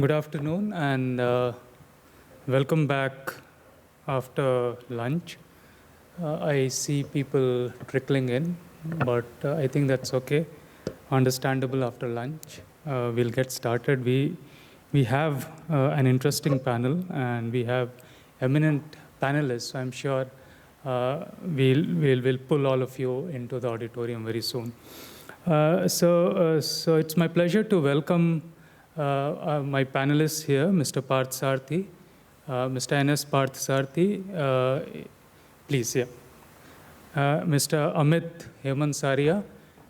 Good afternoon and welcome back after lunch. I see people trickling in, but I think that's okay. Understandable after lunch. We'll get started. We have an interesting panel and we have eminent panelists. So I'm sure we'll pull all of you into the auditorium very soon. So it's my pleasure to welcome my panelists here, Mr. Parth Sarthi, Mr. N.S. Parth Sarthi, please, yeah. Mr. Amit Hemansaria,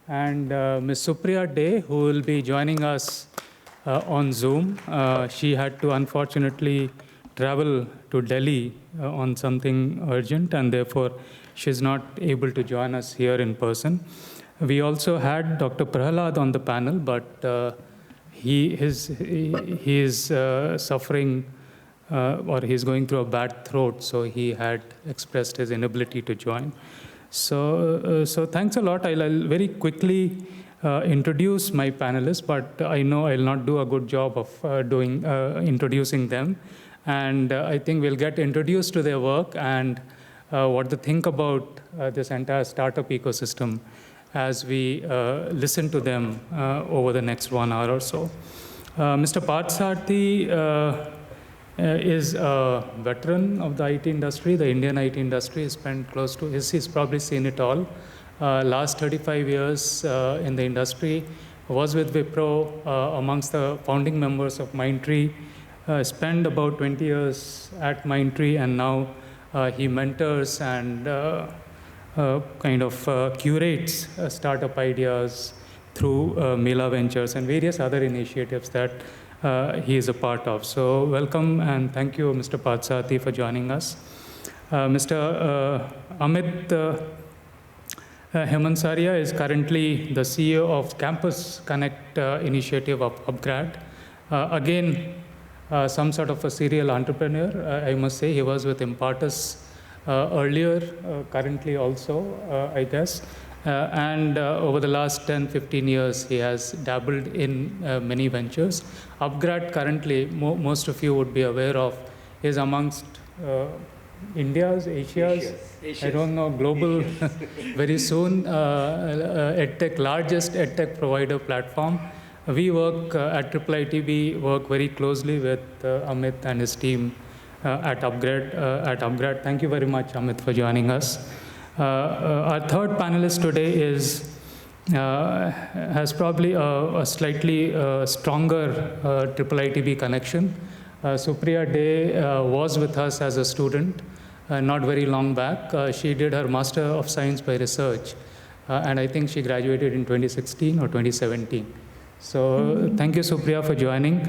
and Ms. Supriya Day, who will be joining us on Zoom. She had to unfortunately travel to Delhi on something urgent, and therefore she's not able to join us here in person. We also had Dr. Prahalad on the panel, but he is suffering or he's going through a bad throat, so he had expressed his inability to join. So thanks a lot. I'll very quickly introduce my panelists, but I know I'll not do a good job of introducing them. And I think we'll get introduced to their work and what they think about this entire startup ecosystem as we listen to them over the next 1 hour or so. Mr. Parth Sarthi is a veteran of the IT industry, the Indian IT industry. He spent close to, he's probably seen it all. Last 35 years in the industry, was with Wipro, amongst the founding members of Mindtree, spent about 20 years at Mindtree, and now he mentors and curates startup ideas through Mela Ventures and various other initiatives that he is a part of. So welcome and thank you, Mr. Parth Sarthi, for joining us. Mr. Amit Hemansaria is currently the CEO of Campus Connect initiative of UpGrad. Again, some sort of a serial entrepreneur, I must say. He was with Impartus earlier, currently also, I guess. And over the last 10-15 years, he has dabbled in many ventures. UpGrad currently, most of you would be aware of, is amongst Asia's, I don't know, global, very soon, largest edtech provider platform. We work at IIIT, we work very closely with Amit and his team at UpGrad. Thank you very much, Amit, for joining us. Our third panelist today has probably a slightly stronger IIIT connection. Supriya Day was with us as a student not very long back. She did her Master of Science by Research, and I think she graduated in 2016 or 2017. So thank you, Supriya, for joining.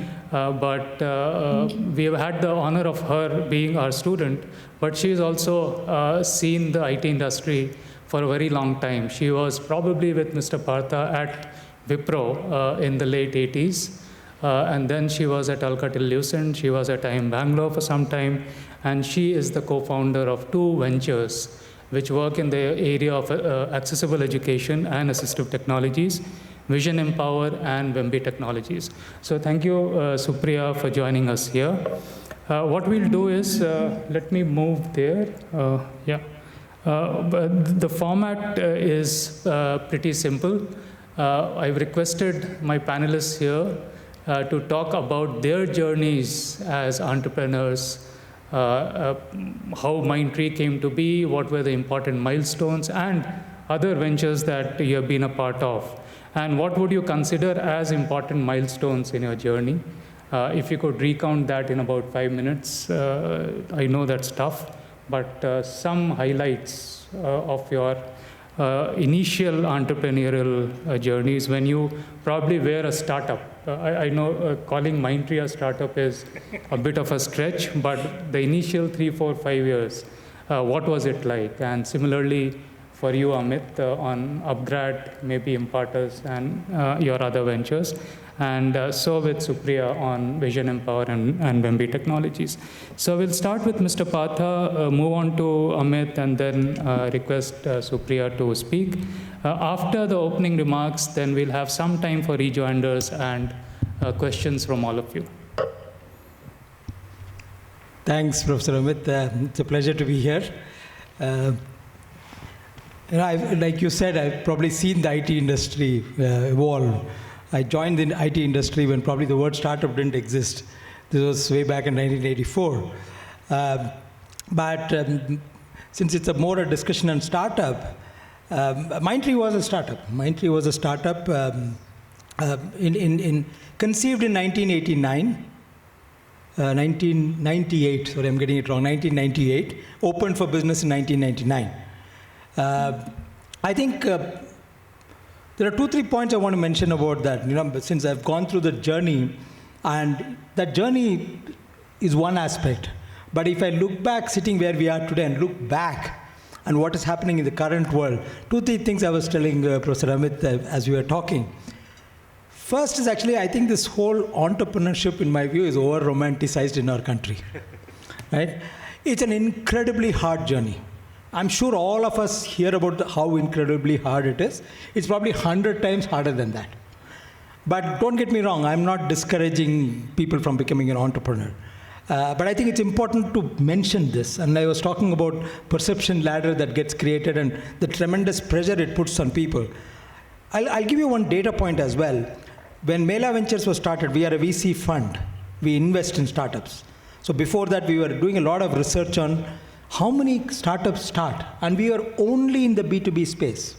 We have had the honor of her being our student, but she's also seen the IT industry for a very long time. She was probably with Mr. Partha at Wipro in the late 80s. And then she was at Alcatel-Lucent. She was at IIIT-Bangalore for some time. And she is the co-founder of two ventures which work in the area of accessible education and assistive technologies, Vision Empower and Wemby Technologies. So thank you, Supriya, for joining us here. What we'll do is, let me move there. The format is pretty simple. I've requested my panelists here to talk about their journeys as entrepreneurs, how Mindtree came to be, what were the important milestones, and other ventures that you have been a part of. And what would you consider as important milestones in your journey? If you could recount that in about 5 minutes, I know that's tough, but some highlights of your initial entrepreneurial journeys when you probably were a startup. I know calling Mindtree a startup is a bit of a stretch, but the initial 3, 4, 5 years, what was it like? And similarly, for you, Amit, on UpGrad, maybe Impartus and your other ventures, and so with Supriya on Vision Empower and Wemby Technologies. So we'll start with Mr. Partha, move on to Amit, and then request Supriya to speak. After the opening remarks, then we'll have some time for rejoinders and questions from all of you. Thanks, Professor Amit. It's a pleasure to be here. Like you said, I've probably seen the IT industry evolve. I joined the IT industry when probably the word startup didn't exist. This was way back in 1984. But since it's more a discussion on startup, Mindtree was a startup. Mindtree was a startup conceived in 1989. 1998, sorry, I'm getting it wrong, 1998, opened for business in 1999. I think there are 2-3 points I want to mention about that, since I've gone through the journey, and that journey is one aspect. But if I look back, sitting where we are today, and look back and what is happening in the current world, 2-3 things I was telling Professor Amit as we were talking. First is actually, I think this whole entrepreneurship, in my view, is over-romanticized in our country, right? It's an incredibly hard journey. I'm sure all of us hear about how incredibly hard it is. It's probably 100 times harder than that. But don't get me wrong, I'm not discouraging people from becoming an entrepreneur. But I think it's important to mention this. And I was talking about perception ladder that gets created and the tremendous pressure it puts on people. I'll give you one data point as well. When Mela Ventures was started, we are a VC fund. We invest in startups. So before that, we were doing a lot of research on how many startups start. And we are only in the B2B space.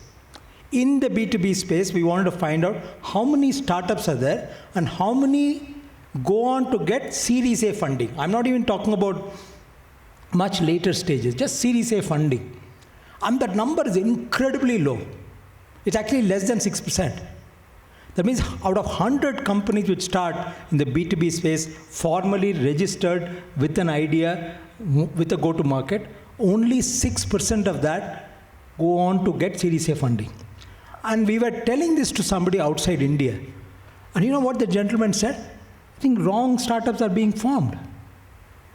In the B2B space, we wanted to find out how many startups are there and how many go on to get Series A funding. I'm not even talking about much later stages, just Series A funding. And that number is incredibly low. It's actually less than 6%. That means out of 100 companies which start in the B2B space, formally registered with an idea, with a go-to-market, only 6% of that go on to get Series A funding. And we were telling this to somebody outside India. And you know what the gentleman said? I think wrong startups are being formed.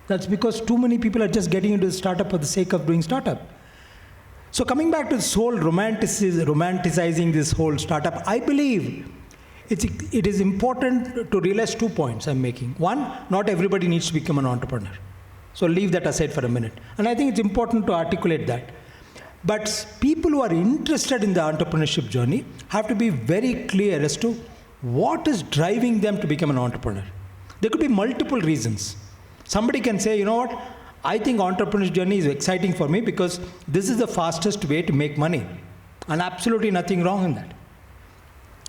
That's because too many people are just getting into the startup for the sake of doing startup. So coming back to this whole romanticizing this whole startup, I believe it is important to realize 2 points I'm making. One, not everybody needs to become an entrepreneur. So leave that aside for a minute. And I think it's important to articulate that. But people who are interested in the entrepreneurship journey have to be very clear as to what is driving them to become an entrepreneur. There could be multiple reasons. Somebody can say, you know what, I think entrepreneurship journey is exciting for me because this is the fastest way to make money. And absolutely nothing wrong in that.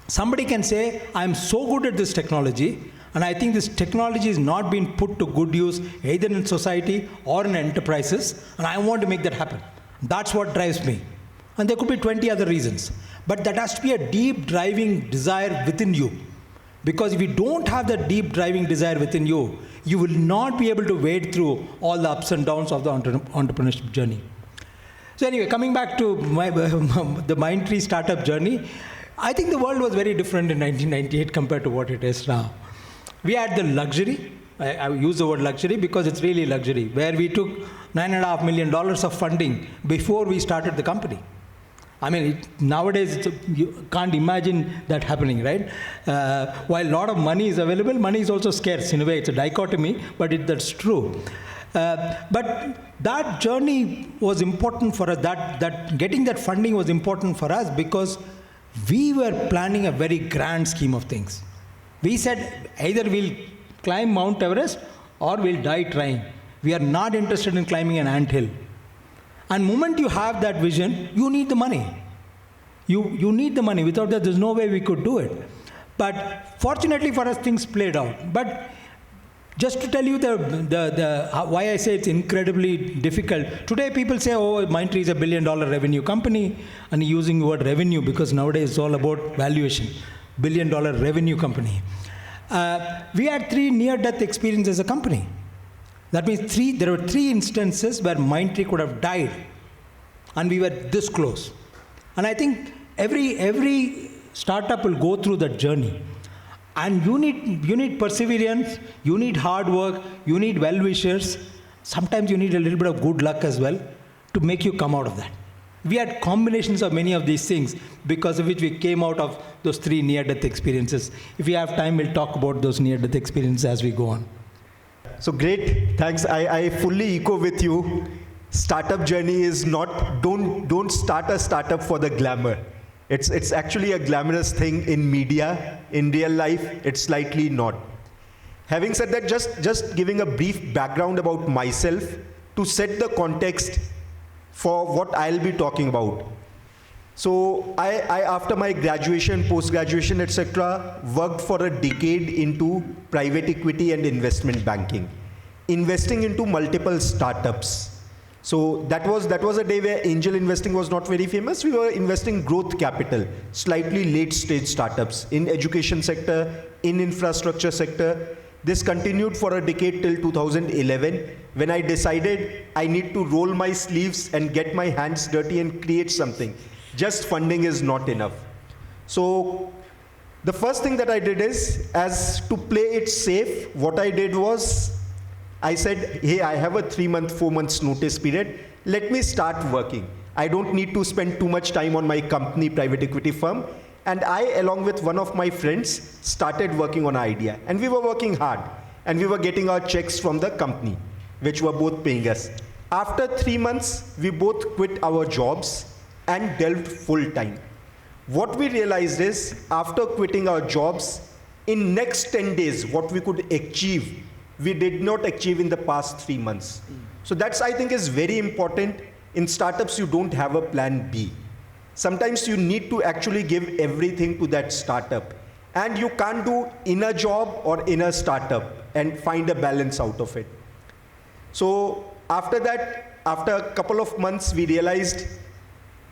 Somebody can say, I'm so good at this technology, and I think this technology is not being put to good use either in society or in enterprises, and I want to make that happen. That's what drives me. And there could be 20 other reasons. But that has to be a deep driving desire within you. Because if you don't have that deep driving desire within you, you will not be able to wade through all the ups and downs of the entrepreneurship journey. So anyway, coming back to the Mindtree startup journey, I think the world was very different in 1998 compared to what it is now. We had the luxury, I use the word luxury because it's really luxury, where we took $9.5 million of funding before we started the company. I mean, nowadays, you can't imagine that happening, right? While a lot of money is available, money is also scarce. In a way, it's a dichotomy, but that's true. But that journey was important for us, that getting that funding was important for us because we were planning a very grand scheme of things. We said, either we'll climb Mount Everest or we'll die trying. We are not interested in climbing an anthill. And the moment you have that vision, you need the money. You need the money. Without that, there's no way we could do it. But fortunately for us, things played out. But just to tell you why I say it's incredibly difficult. Today people say, oh, Mindtree is $1 billion revenue company. And using the word revenue because nowadays it's all about valuation. $1 billion revenue company. We had 3 near-death experiences as a company. That means there were 3 instances where Mindtree could have died. And we were this close. And I think every startup will go through that journey. And you need perseverance, you need hard work, you need well-wishers. Sometimes you need a little bit of good luck as well to make you come out of that. We had combinations of many of these things because of which we came out of those 3 near-death experiences. If we have time, we'll talk about those near-death experiences as we go on. So great, thanks. I fully echo with you. Startup journey is not, don't start a startup for the glamour. It's actually a glamorous thing in media. In real life, it's slightly not. Having said that, just giving a brief background about myself to set the context for what I'll be talking about. So I after my graduation, post-graduation, etc., worked for a decade into private equity and investment banking, investing into multiple startups. So that was a day where angel investing was not very famous. We were investing growth capital, slightly late stage startups in education sector, in infrastructure sector. This continued for a decade till 2011, when I decided I need to roll my sleeves and get my hands dirty and create something. Just funding is not enough. So the first thing that I did is, as to play it safe, what I did was, I said, hey, I have a 3-month, 4 months notice period. Let me start working. I don't need to spend too much time on my company, private equity firm. And I, along with one of my friends, started working on an idea. And we were working hard. And we were getting our checks from the company, which were both paying us. After 3 months, we both quit our jobs and delved full time. What we realized is, after quitting our jobs, in next 10 days, what we could achieve, we did not achieve in the past 3 months. So that's, I think, is very important. In startups, you don't have a plan B. Sometimes you need to actually give everything to that startup. And you can't do in a job or in a startup and find a balance out of it. So after that, after a couple of months, we realized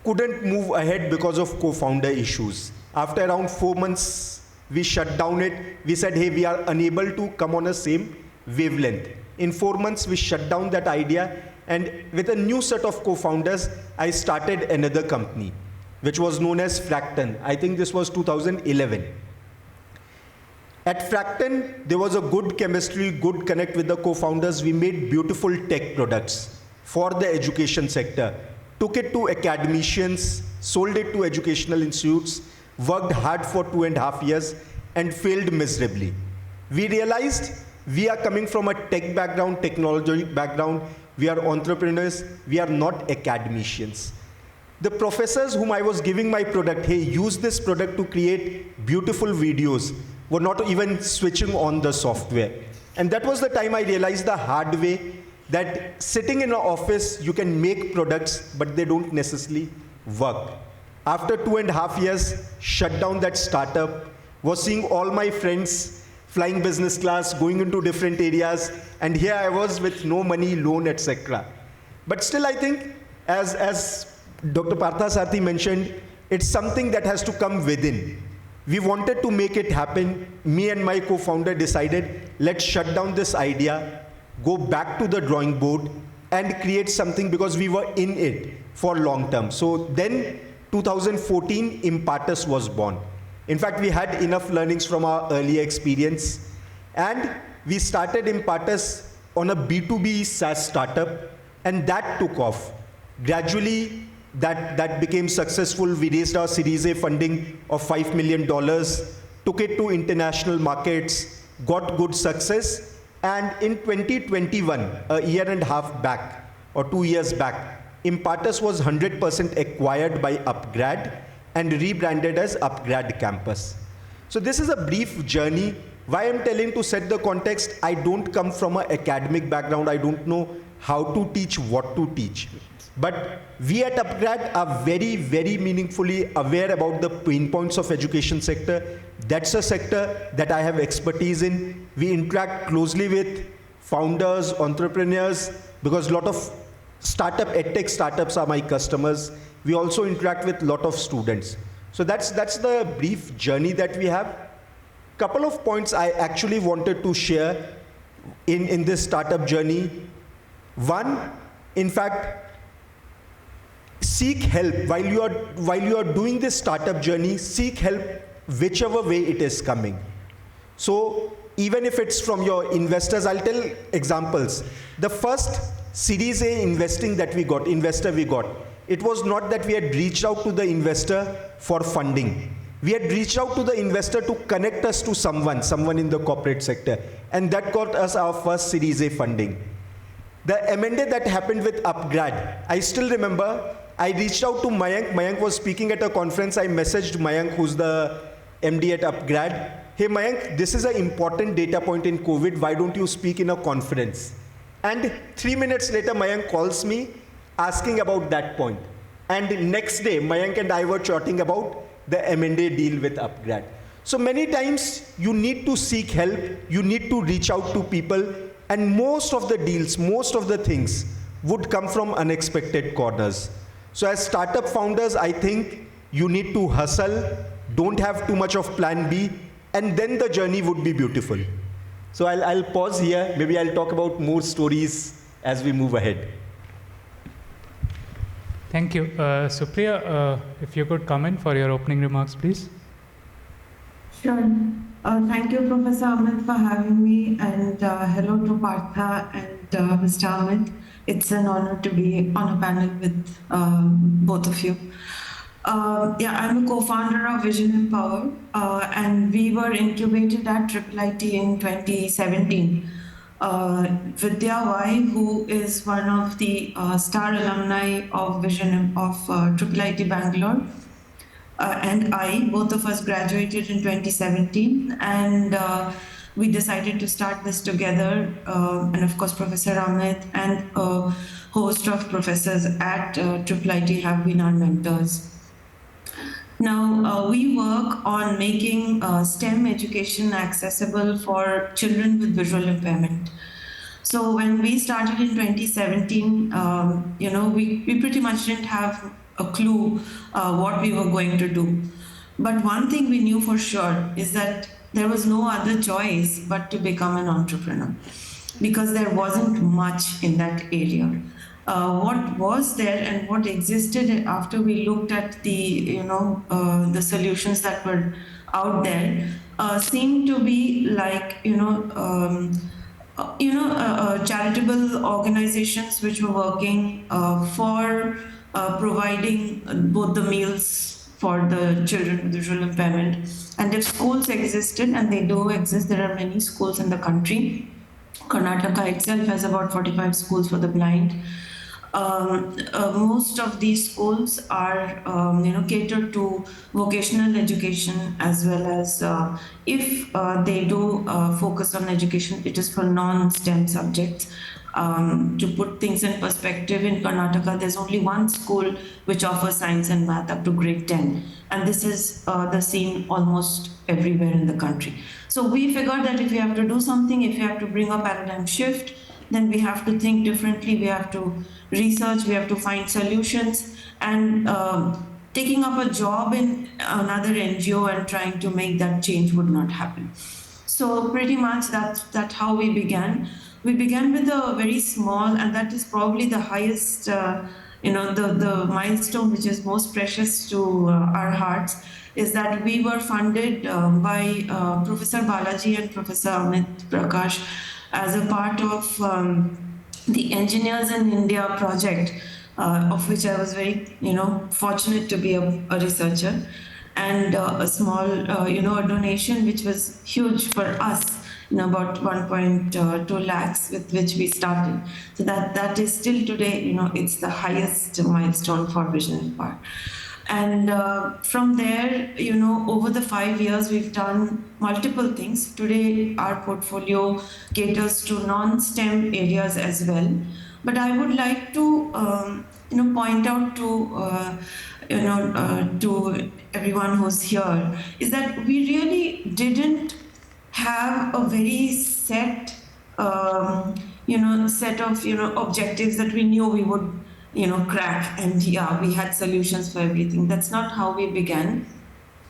couldn't move ahead because of co-founder issues. After around 4 months, we shut down it. We said, hey, we are unable to come on a same wavelength. In 4 months, we shut down that idea. And with a new set of co-founders, I started another company, which was known as Fracton. I think this was 2011. At Fracton, there was a good chemistry, good connect with the co-founders. We made beautiful tech products for the education sector, took it to academicians, sold it to educational institutes, worked hard for 2.5 years, and failed miserably. We realized we are coming from a tech background, technology background. We are entrepreneurs. We are not academicians. The professors whom I was giving my product, hey, use this product to create beautiful videos, were not even switching on the software. And that was the time I realized the hard way that sitting in an office, you can make products, but they don't necessarily work. After 2.5 years, shut down that startup, was seeing all my friends flying business class, going into different areas, and here I was with no money, loan, etc. But still, I think, as Dr. Partha Sarthi mentioned, it's something that has to come within. We wanted to make it happen. Me and my co-founder decided, let's shut down this idea, go back to the drawing board, and create something, because we were in it for long term. So then, 2014, Impartus was born. In fact, we had enough learnings from our earlier experience, and we started Impartus on a B2B SaaS startup, and that took off. Gradually, that became successful. We raised our Series A funding of $5 million, took it to international markets, got good success, and in 2021, a year and a half back, or 2 years back, Impartus was 100% acquired by Upgrad and rebranded as Upgrad Campus. So this is a brief journey. Why I'm telling, to set the context, I don't come from an academic background. I don't know how to teach, what to teach. But we at Upgrad are very, very meaningfully aware about the pain points of education sector. That's a sector that I have expertise in. We interact closely with founders, entrepreneurs, because a lot of edtech startups are my customers. We also interact with a lot of students. So that's the brief journey that we have. Couple of points I actually wanted to share in this startup journey. One, in fact, seek help. While you are doing this startup journey, seek help whichever way it is coming. So even if it's from your investors, I'll tell examples. The first Series A investor we got, it was not that we had reached out to the investor for funding. We had reached out to the investor to connect us to someone in the corporate sector, and that got us our first Series A funding. The M&A that happened with Upgrad, I still remember, I reached out to Mayank. Mayank was speaking at a conference. I messaged Mayank, who's the MD at Upgrad. Hey Mayank, this is an important data point in COVID. Why don't you speak in a conference? And 3 minutes later, Mayank calls me asking about that point. And next day, Mayank and I were chatting about the M&A deal with Upgrad. So many times you need to seek help, you need to reach out to people, and most of the deals, most of the things would come from unexpected corners. So as startup founders, I think you need to hustle, don't have too much of plan B, and then the journey would be beautiful. So I'll pause here. Maybe I'll talk about more stories as we move ahead. Thank you. Supriya, if you could come in for your opening remarks, please. Sure. Thank you, Professor Amit, for having me, and hello to Partha and Mr. Amit. It's an honor to be on a panel with both of you. I'm a co-founder of Vision Empower, and we were incubated at IIIT in 2017. Vidya Y, who is one of the star alumni of IIIT-Bangalore, and I, both of us graduated in 2017, and we decided to start this together. And of course, Professor Amit and a host of professors at IIIT have been our mentors. Now, we work on making STEM education accessible for children with visual impairment. So when we started in 2017, we pretty much didn't have a clue what we were going to do. But one thing we knew for sure is that there was no other choice but to become an entrepreneur, because there wasn't much in that area. What was there and what existed after we looked at the solutions that were out there seemed to be like charitable organizations which were working for providing both the meals for the children with visual impairment. And if schools existed, and they do exist, there are many schools in the country. Karnataka itself has about 45 schools for the blind. Most of these schools are catered to vocational education, as well as if they do focus on education, it is for non-STEM subjects. To put things in perspective, in Karnataka, there's only one school which offers science and math up to grade 10. And this is the same almost everywhere in the country. So we figured that if we have to do something, if we have to bring a paradigm shift, then we have to think differently, we have to research, we have to find solutions. And taking up a job in another NGO and trying to make that change would not happen. So pretty much that's how we began. We began with a very small, and that is probably the highest, the milestone which is most precious to our hearts, is that we were funded by Professor Balaji and Professor Amit Prakash as a part of the Engineers in India project, of which I was very, fortunate to be a researcher, and a small, a donation which was huge for us, about 1.2 lakhs with which we started. So that is still today, it's the highest milestone for Vision Empower. And from there, over the 5 years, we've done multiple things. Today, our portfolio caters to non-STEM areas as well. But I would like to, point out to everyone who's here, is that we really didn't have a very set, set of, objectives that we knew we would, crack, and we had solutions for everything. That's not how we began.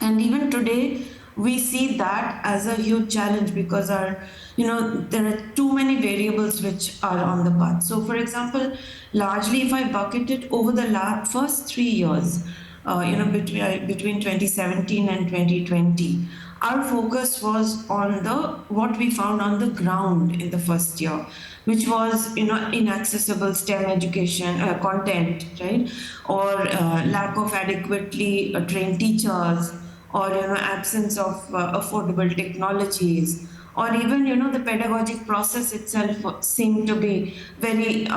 And even today, we see that as a huge challenge, because there are too many variables which are on the path. So for example, largely if I bucket it over the first 3 years, between 2017 and 2020, our focus was on what we found on the ground in the first year, which was inaccessible STEM education content, right, or lack of adequately trained teachers, or absence of affordable technologies, or even the pedagogic process itself seemed to be very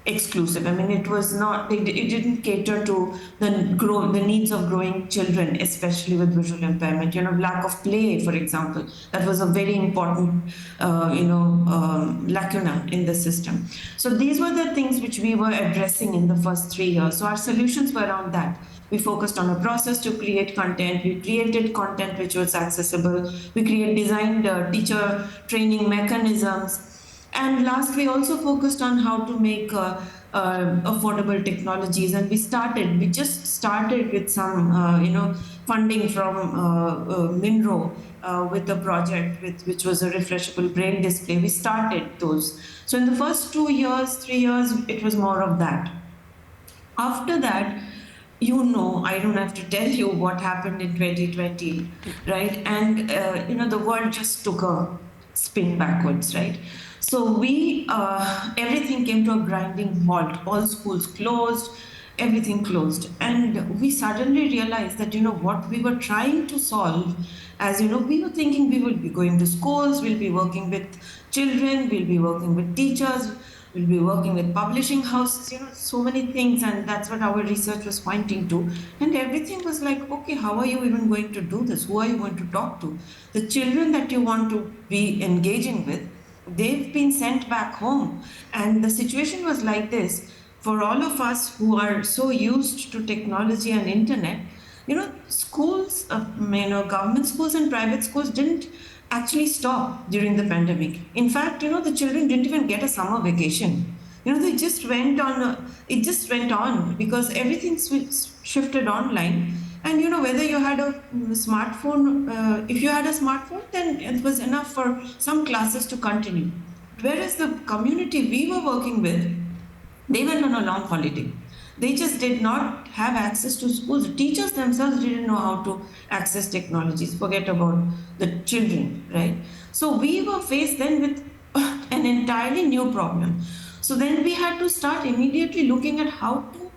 exclusive. I mean, it was not. It didn't cater to the needs of growing children, especially with visual impairment. Lack of play, for example, that was a very important lacuna in the system. So these were the things which we were addressing in the first 3 years. So our solutions were around that. We focused on a process to create content. We created content which was accessible. We designed teacher training mechanisms. And last, we also focused on how to make affordable technologies. And we just started with some, funding from Minro with a project which was a refreshable braille display. We started those. So in the first 2 years, 3 years, it was more of that. After that, I don't have to tell you what happened in 2020, right? And, the world just took a spin backwards, right? So everything came to a grinding halt. All schools closed, everything closed. And we suddenly realized that, what we were trying to solve, as we were thinking we will be going to schools, we'll be working with children, we'll be working with teachers, we'll be working with publishing houses, so many things. And that's what our research was pointing to. And everything was like, okay, how are you even going to do this? Who are you going to talk to? The children that you want to be engaging with, they've been sent back home. And the situation was like this. For all of us who are so used to technology and internet, schools, government schools and private schools didn't actually stop during the pandemic. In fact, the children didn't even get a summer vacation. They just went on, it just went on because everything shifted online. And whether you had a smartphone, if you had a smartphone, then it was enough for some classes to continue. Whereas the community we were working with, they went on a long holiday. They just did not have access to schools. The teachers themselves didn't know how to access technologies. Forget about the children, right? So we were faced then with an entirely new problem. So then we had to start immediately looking at how to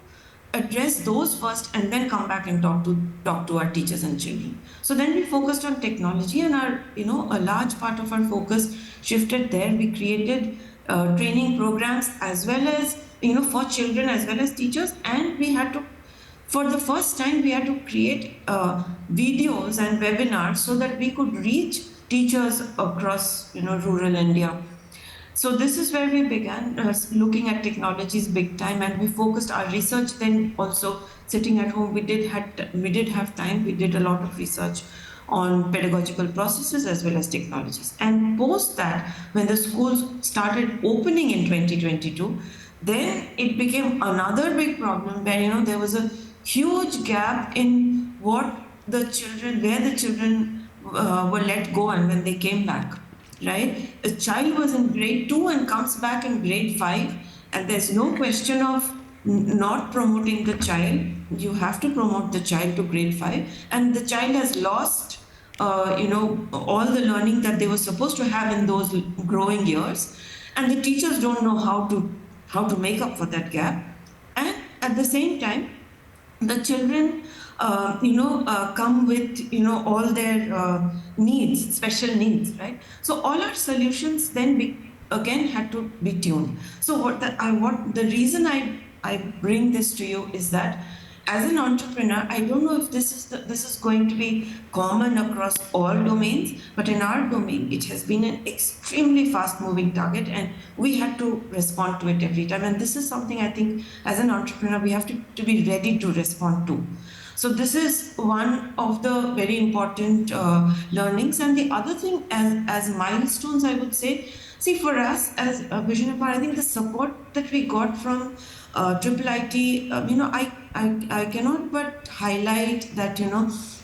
address those first and then come back and talk to our teachers and children. So then we focused on technology, and a large part of our focus shifted there. We created training programs as well as for children as well as teachers, and we had to, for the first time, we had to create videos and webinars so that we could reach teachers across rural India. So this is where we began looking at technologies big time, and we focused our research then also sitting at home. We did have time. We did a lot of research on pedagogical processes as well as technologies. And post that, when the schools started opening in 2022, then it became another big problem where there was a huge gap in where the children were let go and when they came back. Right? A child was in grade 2 and comes back in grade 5, and there's no question of not promoting the child. You have to promote the child to grade 5, and the child has lost all the learning that they were supposed to have in those growing years, and the teachers don't know how to make up for that gap. And at the same time, the children come with all their needs, special needs, right? So all our solutions then again had to be tuned. So the reason I bring this to you is that as an entrepreneur, I don't know if this is going to be common across all domains, but in our domain, it has been an extremely fast-moving target, and we had to respond to it every time. And this is something I think as an entrepreneur, we have to be ready to respond to. So this is one of the very important learnings. And the other thing as milestones, I would say, see, for us as a Vision Empire, I think the support that we got from IIIT, I cannot but highlight that,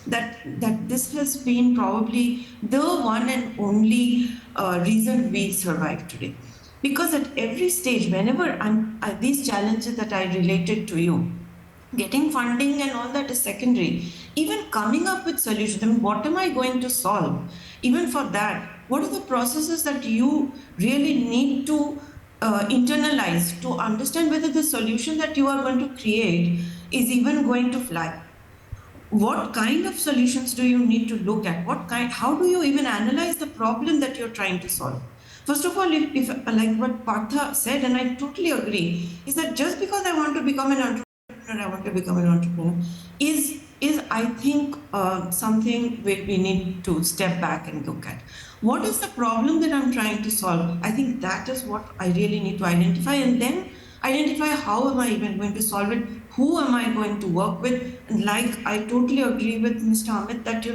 that this has been probably the one and only reason we survive today. Because at every stage, whenever these challenges that I related to you, getting funding and all that is secondary. Even coming up with solutions, I mean, what am I going to solve? Even for that, what are the processes that you really need to internalize to understand whether the solution that you are going to create is even going to fly? what kind of solutions do you need to look at? How do you even analyze the problem that you're trying to solve? First of all, if like what Partha said, and I totally agree, is that just because I want to become an entrepreneur, I want to become an entrepreneur, is I think something we need to step back and look at. What is the problem that I'm trying to solve? I think that is what I really need to identify, and then identify how am I even going to solve it, who am I going to work with. And like I totally agree with Mr. Amit that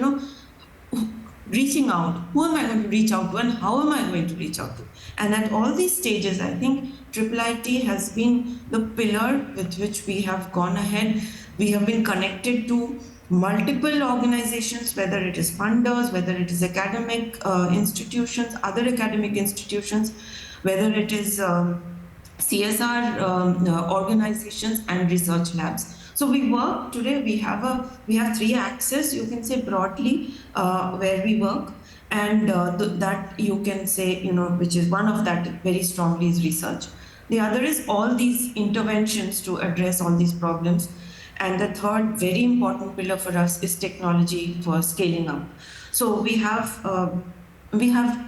reaching out, who am I going to reach out to and how am I going to reach out to. And at all these stages, I think IIIT has been the pillar with which we have gone ahead. We have been connected to multiple organizations, whether it is funders, whether it is academic institutions, other academic institutions, whether it is CSR organizations and research labs. So we work today. We have three axes, you can say broadly, where we work, and that you can say, which is one of that very strongly is research. The other is all these interventions to address all these problems, and the third very important pillar for us is technology for scaling up. So we have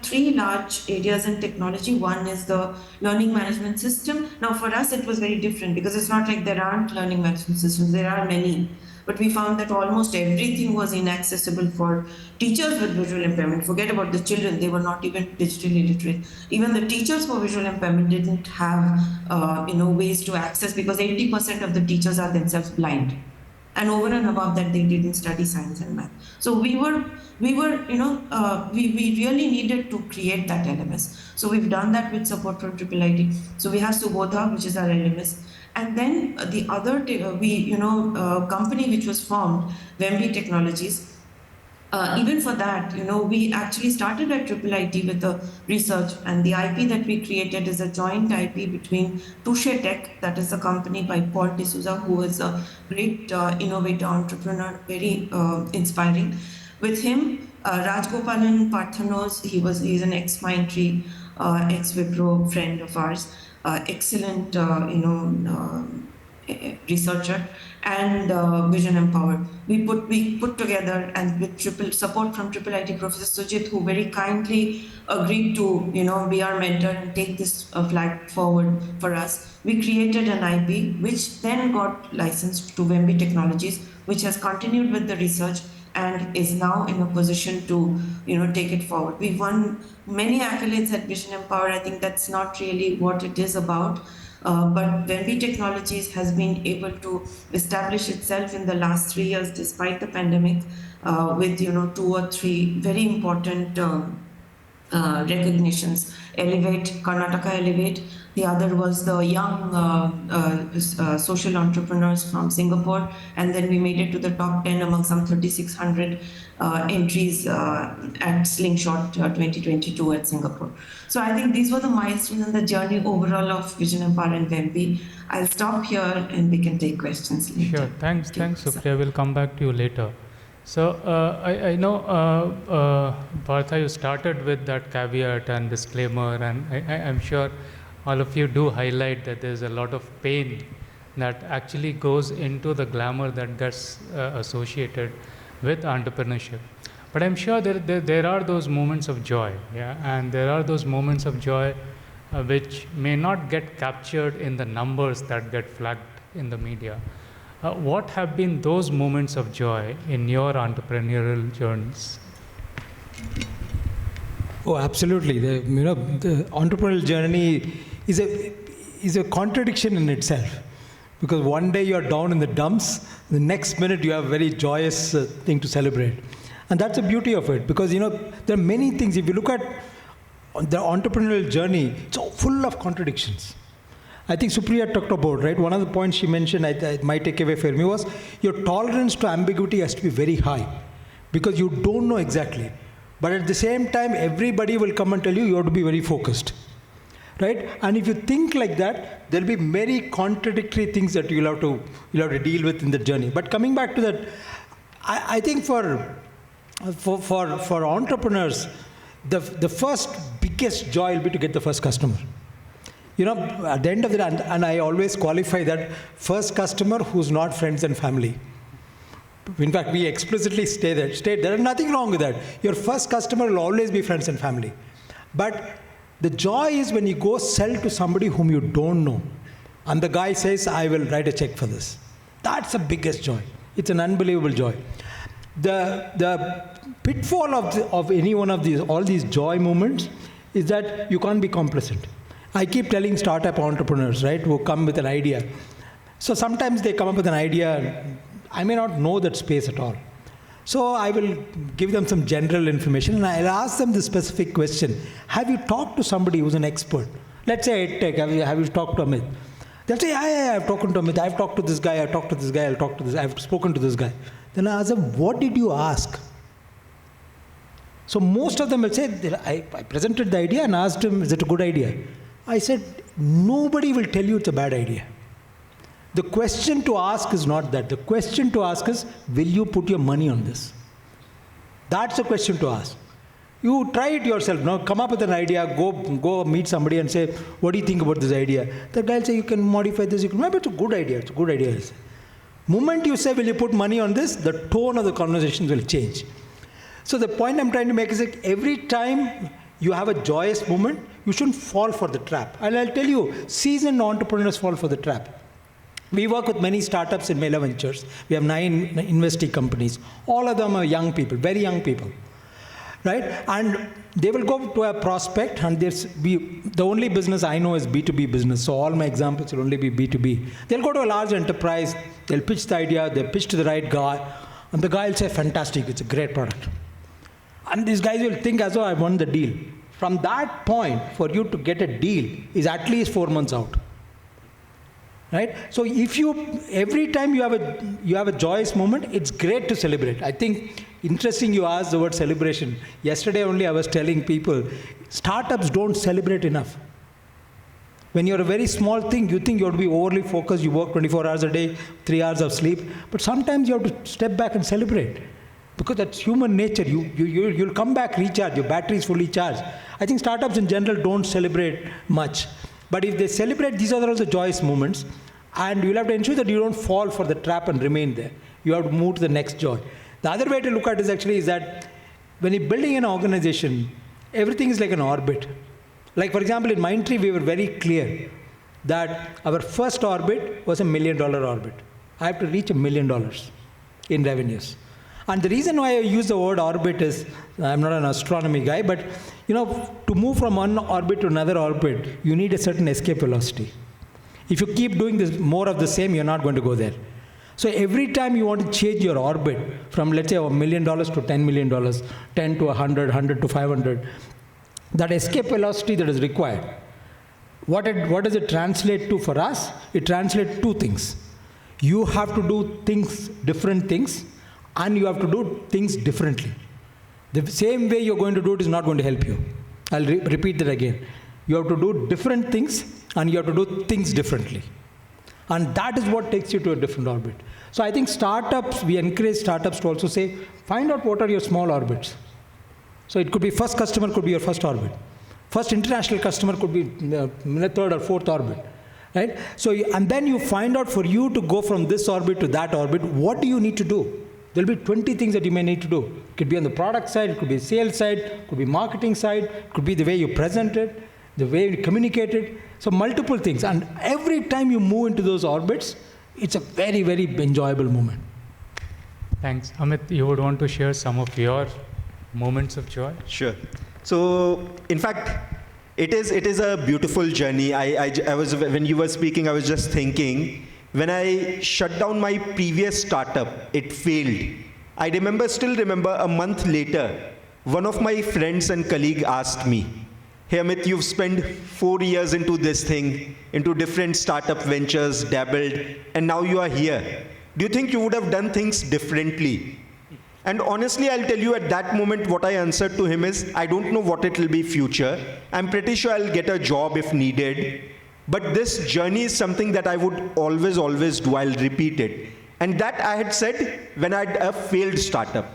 three large areas in technology. One is the learning management system. Now, for us, it was very different because it's not like there aren't learning management systems. There are many. But we found that almost everything was inaccessible for teachers with visual impairment. Forget about the children. They were not even digitally literate. Even the teachers for visual impairment didn't have ways to access, because 80% of the teachers are themselves blind. And over and above that, they didn't study science and math. So we really needed to create that LMS. So we've done that with support from IIIT. So we have Subodha, which is our LMS. And then the other, company which was formed, Wemby Technologies, even for that, we actually started at IIIT with the research, and the IP that we created is a joint IP between Touche Tech, that is a company by Paul D'Souza, who is a great innovator, entrepreneur, very inspiring. With him, Rajgopalan Parthanos, he's an ex-Mindtree, ex-Wipro friend of ours, excellent, researcher, and Vision Empowered. We put together, and with support from IIIT Professor Sujit, who very kindly agreed to be our mentor and take this flag forward for us. We created an IP which then got licensed to Wemby Technologies, which has continued with the research and is now in a position to take it forward. We've won many accolades at Vision Empowered. I think that's not really what it is about. But Wemby Technologies has been able to establish itself in the last 3 years, despite the pandemic, with 2 or 3 very important recognitions. Karnataka Elevate. The other was the young social entrepreneurs from Singapore, and then we made it to the top 10 among some 3,600 entries at Slingshot 2022 at Singapore. So I think these were the milestones in the journey overall of Vision Empower and Wemby. I'll stop here and we can take questions later. Sure, thanks, Supriya. We'll come back to you later. So I know, Partha, you started with that caveat and disclaimer, and I'm sure all of you do highlight that there's a lot of pain that actually goes into the glamour that gets associated with entrepreneurship. But I'm sure there are those moments of joy, yeah, and there are those moments of joy which may not get captured in the numbers that get flagged in the media. What have been those moments of joy in your entrepreneurial journeys? Oh, absolutely. The entrepreneurial journey is a contradiction in itself, because one day you're down in the dumps, the next minute you have a very joyous thing to celebrate, and that's the beauty of it. Because there are many things. If you look at the entrepreneurial journey, it's all full of contradictions. I think Supriya talked about, right? One of the points she mentioned, my takeaway for me was your tolerance to ambiguity has to be very high, because you don't know exactly. But at the same time, everybody will come and tell you have to be very focused, right? And if you think like that, there'll be many contradictory things that you'll have to deal with in the journey. But coming back to that, I think for entrepreneurs, the first biggest joy will be to get the first customer. At the end of the day, and I always qualify that first customer who's not friends and family. In fact, we explicitly state there is nothing wrong with that. Your first customer will always be friends and family. But the joy is when you go sell to somebody whom you don't know, and the guy says, I will write a check for this. That's the biggest joy. It's an unbelievable joy. The pitfall of any one of all these joy moments is that you can't be complacent. I keep telling startup entrepreneurs, right, who come with an idea. So sometimes they come up with an idea, I may not know that space at all. So I will give them some general information and I'll ask them the specific question. Have you talked to somebody who's an expert? Let's say EdTech, have you talked to Amit? They'll say, yeah, I've talked to Amit, I've talked to this guy, I've talked to this guy, I've spoken to this guy. Then I ask them, what did you ask? So most of them will say, I presented the idea and asked him, is it a good idea? I said, nobody will tell you it's a bad idea. The question to ask is not that. The question to ask is, will you put your money on this? That's the question to ask. You try it yourself. Now come up with an idea, go meet somebody and say, what do you think about this idea? The guy will say, you can modify this, maybe it's a good idea, it's a good idea. Moment you say, will you put money on this, the tone of the conversations will change. So the point I'm trying to make is that every time you have a joyous moment, you shouldn't fall for the trap. And I'll tell you, seasoned entrepreneurs fall for the trap. We work with many startups in Mela Ventures. We have 9 investee companies. All of them are young people, very young people, right? And they will go to a prospect, and the only business I know is B2B business. So all my examples will only be B2B. They'll go to a large enterprise. They'll pitch the idea. They'll pitch to the right guy. And the guy will say, fantastic, it's a great product. And these guys will think as though I won the deal. From that point, for you to get a deal is at least 4 months out. Right? So every time you have a joyous moment, it's great to celebrate. I think interesting you asked the word celebration. Yesterday only I was telling people, startups don't celebrate enough. When you're a very small thing, you think you have to be overly focused, you work 24 hours a day, 3 hours of sleep, but sometimes you have to step back and celebrate. Because that's human nature. You'll come back recharged, your battery is fully charged. I think startups in general don't celebrate much. But if they celebrate, these are also joyous moments. And you'll have to ensure that you don't fall for the trap and remain there. You have to move to the next joy. The other way to look at it is that when you're building an organization, everything is like an orbit. Like for example, in Mindtree, we were very clear that our first orbit was $1 million orbit. I have to reach $1 million in revenues. And the reason why I use the word orbit is, I'm not an astronomy guy, but to move from one orbit to another orbit, you need a certain escape velocity. If you keep doing this more of the same, you're not going to go there. So every time you want to change your orbit from, let's say, $1 million to $10 million, 10 to 100, 100 to 500, that escape velocity that is required, what does it translate to for us? It translates 2 things. You have to do different things, and you have to do things differently. The same way you're going to do it is not going to help you. I'll repeat that again. You have to do different things, and you have to do things differently. And that is what takes you to a different orbit. So I think we encourage startups to also say, find out what are your small orbits. So it could be first customer could be your first orbit. First international customer could be the 3rd or 4th orbit. Right? So, and then you find out for you to go from this orbit to that orbit, what do you need to do? There'll be 20 things that you may need to do. It could be on the product side, it could be sales side, it could be marketing side, it could be the way you present it, the way you communicate it. So multiple things. And every time you move into those orbits, it's a very, very enjoyable moment. Thanks. Amit, you would want to share some of your moments of joy? Sure. So, in fact, it is a beautiful journey. I was, when you were speaking, I was just thinking, when I shut down my previous startup, it failed. I still remember a month later, one of my friends and colleague asked me, hey Amit, you've spent 4 years into this thing, into different startup ventures, dabbled, and now you are here. Do you think you would have done things differently? And honestly, I'll tell you at that moment, what I answered to him is, I don't know what it will be future. I'm pretty sure I'll get a job if needed. But this journey is something that I would always do. I'll repeat it. And that I had said when I had a failed startup.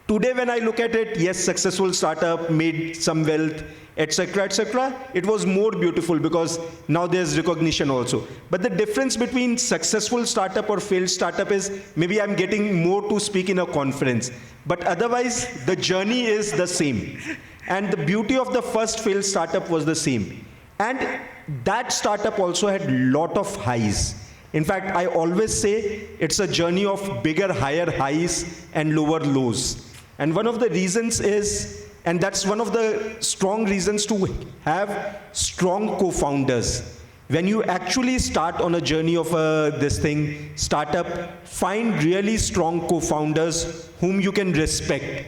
Today, when I look at it, yes, successful startup, made some wealth, etc., etc., it was more beautiful because now there's recognition also. But the difference between successful startup or failed startup is maybe I'm getting more to speak in a conference. But otherwise, the journey is the same. And the beauty of the first failed startup was the same. And that startup also had lot of highs. In fact, I always say it's a journey of bigger, higher highs and lower lows. And one of the reasons is, and that's one of the strong reasons to have strong co-founders. When you actually start on a journey of this thing, startup, find really strong co-founders whom you can respect.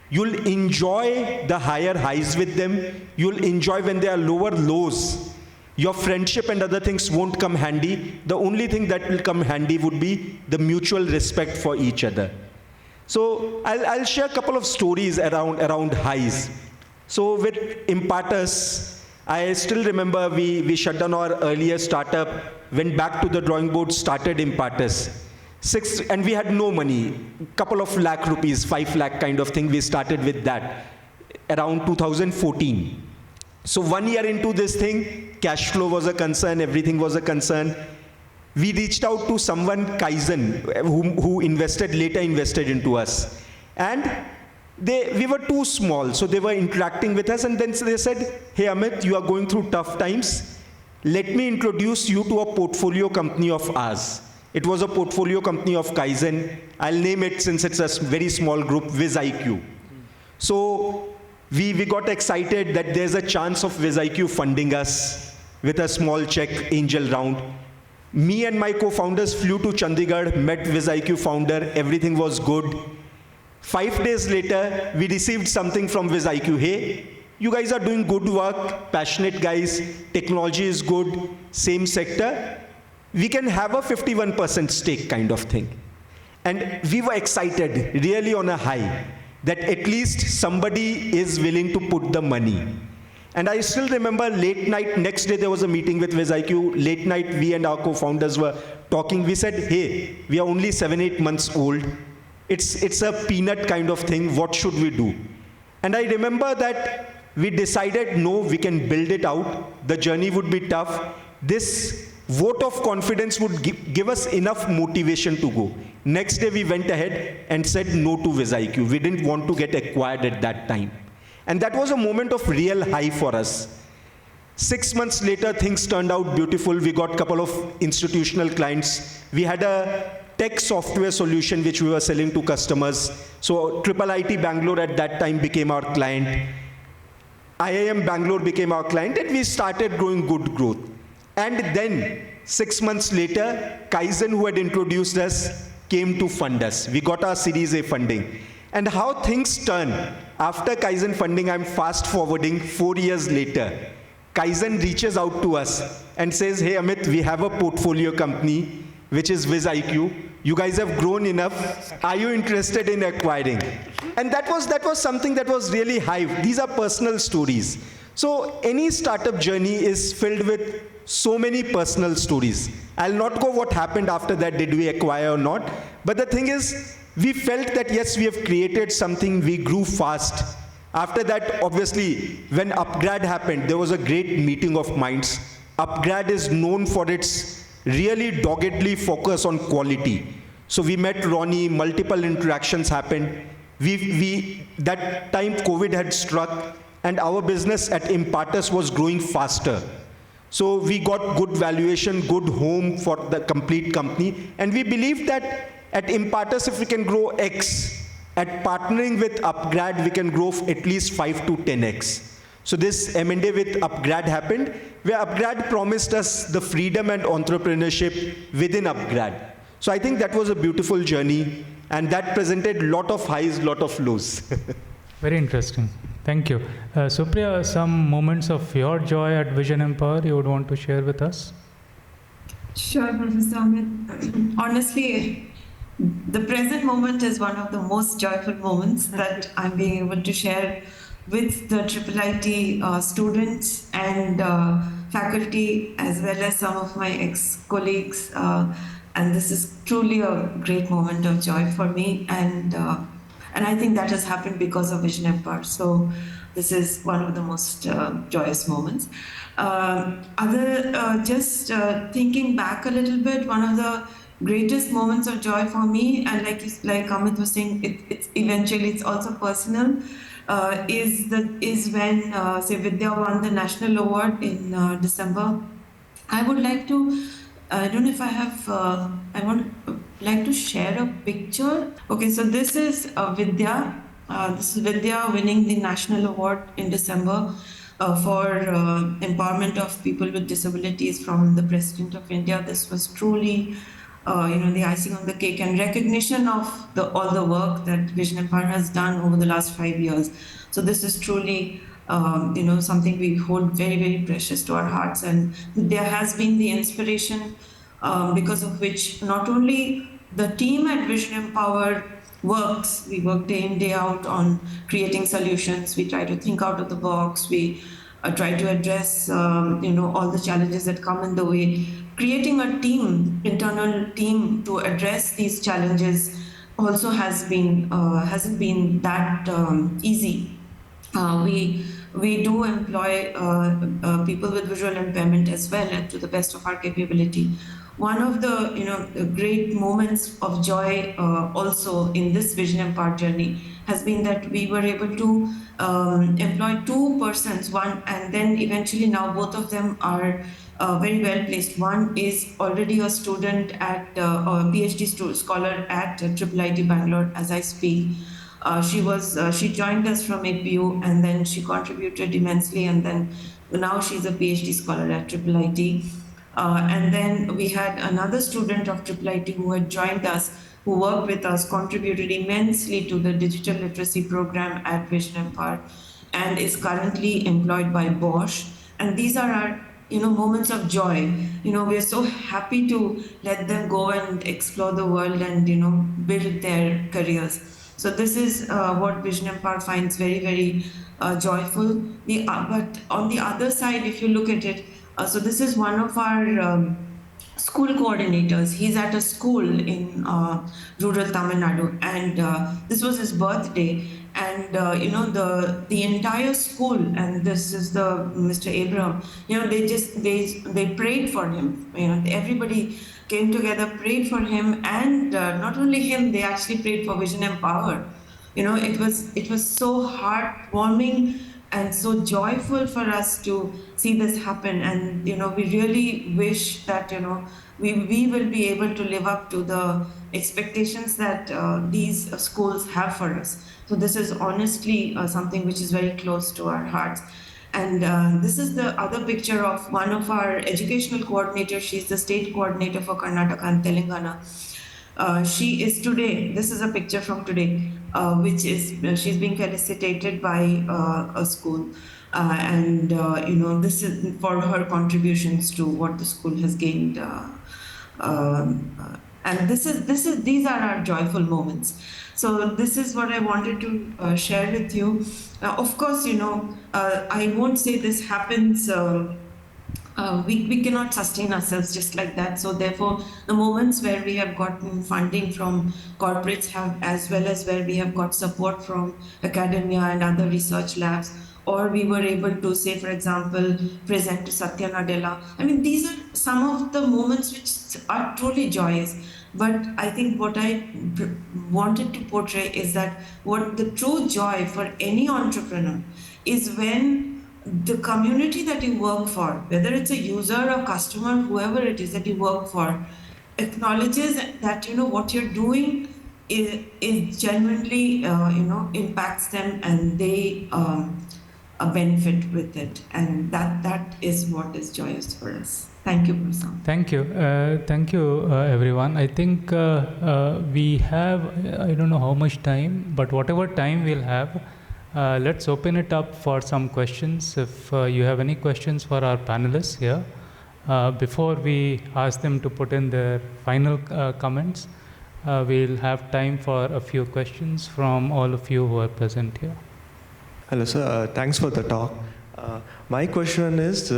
You'll enjoy the higher highs with them. You'll enjoy when there are lower lows. Your friendship and other things won't come handy. The only thing that will come handy would be the mutual respect for each other. So I'll share a couple of stories around highs. So with Impartus, I still remember we shut down our earlier startup, went back to the drawing board, started Impartus. And we had no money, couple of lakh rupees, 5 lakh kind of thing. We started with that around 2014. So 1 year into this thing, cash flow was a concern, everything was a concern. We reached out to someone, Kaizen, who later invested into us. And we were too small, so they were interacting with us, and then they said, hey Amit, you are going through tough times. Let me introduce you to a portfolio company of ours. It was a portfolio company of Kaizen. I'll name it since it's a very small group, WizIQ. So we got excited that there's a chance of WizIQ funding us with a small check angel round. Me and my co-founders flew to Chandigarh, met WizIQ founder, everything was good. 5 days later, we received something from WizIQ. Hey, you guys are doing good work, passionate guys, technology is good, same sector. We can have a 51% stake kind of thing. And we were excited, really on a high, that at least somebody is willing to put the money. And I still remember late night, next day there was a meeting with WizIQ. Late night, we and our co-founders were talking. We said, hey, we are only 7-8 months old. It's a peanut kind of thing. What should we do? And I remember that we decided, no, we can build it out. The journey would be tough. This vote of confidence would give us enough motivation to go. Next day, we went ahead and said no to WizIQ. We didn't want to get acquired at that time. And that was a moment of real high for us. 6 months later, things turned out beautiful. We got a couple of institutional clients. We had a tech software solution which we were selling to customers. So IIIT-Bangalore at that time became our client. IIM-Bangalore became our client, and we started growing good growth. And then 6 months later, Kaizen, who had introduced us, came to fund us. We got our Series A funding. And how things turn. After Kaizen funding, I'm fast forwarding 4 years later. Kaizen reaches out to us and says, hey Amit, we have a portfolio company, which is WizIQ. You guys have grown enough. Are you interested in acquiring? And that was something that was really high. These are personal stories. So any startup journey is filled with so many personal stories. I'll not go what happened after that, did we acquire or not. But the thing is, we felt that yes, we have created something, we grew fast. After that, obviously, when Upgrad happened, there was a great meeting of minds. Upgrad is known for its really doggedly focus on quality. So we met Ronnie, multiple interactions happened. That time COVID had struck, and our business at Impartus was growing faster. So we got good valuation, good home for the complete company, and we believed that at Impartus, if we can grow X, at partnering with Upgrad, we can grow at least 5 to 10X. So this M&A with Upgrad happened, where Upgrad promised us the freedom and entrepreneurship within Upgrad. So I think that was a beautiful journey, and that presented a lot of highs, lot of lows. Very interesting. Thank you. Supriya, some moments of your joy at Vision Empower you would want to share with us? Sure, Professor Amit. Honestly, the present moment is one of the most joyful moments that I'm being able to share with the IIIT students and faculty, as well as some of my ex-colleagues. And this is truly a great moment of joy for me. And I think that has happened because of Vision Empower. So this is one of the most joyous moments. Thinking back a little bit, one of the greatest moments of joy for me, and like Amit was saying, it's also personal, is when say Vidya won the national award in December. I would like to, I don't know if I have, I want like to share a picture. Okay, so this is Vidya. This is Vidya winning the national award in December for empowerment of people with disabilities from the President of India. This was truly, the icing on the cake and recognition of all the work that Vision Empire has done over the last 5 years. So this is truly something we hold very, very precious to our hearts. And there has been the inspiration because of which not only the team at Vision Empower works, we work day in, day out on creating solutions. We try to think out of the box. We try to address, all the challenges that come in the way. Creating a team, internal team to address these challenges also hasn't been that easy. We do employ people with visual impairment as well, and to the best of our capability. One of the great moments of joy also in this Vision Empowered journey has been that we were able to employ two persons, one, and then eventually now both of them are very well placed. One is already a student at a PhD scholar at IIIT-Bangalore as I speak. She joined us from APU, and then she contributed immensely, and then now she's a PhD scholar at IIIT. And then we had another student of IIIT who had joined us, who worked with us, contributed immensely to the digital literacy program at Vision Empire, and is currently employed by Bosch. And these are our moments of joy. We are so happy to let them go and explore the world and build their careers. So this is what Vision Empire finds very, very joyful. But on the other side, if you look at it, so this is one of our school coordinators. He's at a school in rural Tamil Nadu, and this was his birthday. And the entire school, and this is the Mr. Abraham. They prayed for him. Everybody came together, prayed for him, and not only him, they actually prayed for Vision Empower. It was so heartwarming and so joyful for us to see this happen. And we really wish that we will be able to live up to the expectations that these schools have for us. So this is honestly something which is very close to our hearts. And this is the other picture of one of our educational coordinators. She's the state coordinator for Karnataka and Telangana. She is today, this is a picture from today, which is, she's being felicitated by a school. This is for her contributions to what the school has gained. And these are our joyful moments. So this is what I wanted to share with you. Of course, I won't say this happens. We cannot sustain ourselves just like that. So therefore, the moments where we have gotten funding from corporates have, as well as where we have got support from academia and other research labs, or we were able to, say, for example, present to Satya Nadella. I mean, these are some of the moments which are truly joyous. But I think what I wanted to portray is that what the true joy for any entrepreneur is when the community that you work for, whether it's a user or customer, whoever it is that you work for, acknowledges that what you're doing is genuinely impacts them, and they benefit with it, and that is what is joyous for us. Thank you, Prasad. Thank you, everyone. I think we have, I don't know how much time, but whatever time we'll have, let's open it up for some questions. If you have any questions for our panelists here, before we ask them to put in their final comments, we'll have time for a few questions from all of you who are present here. Hello, sir. Thanks for the talk. My question is,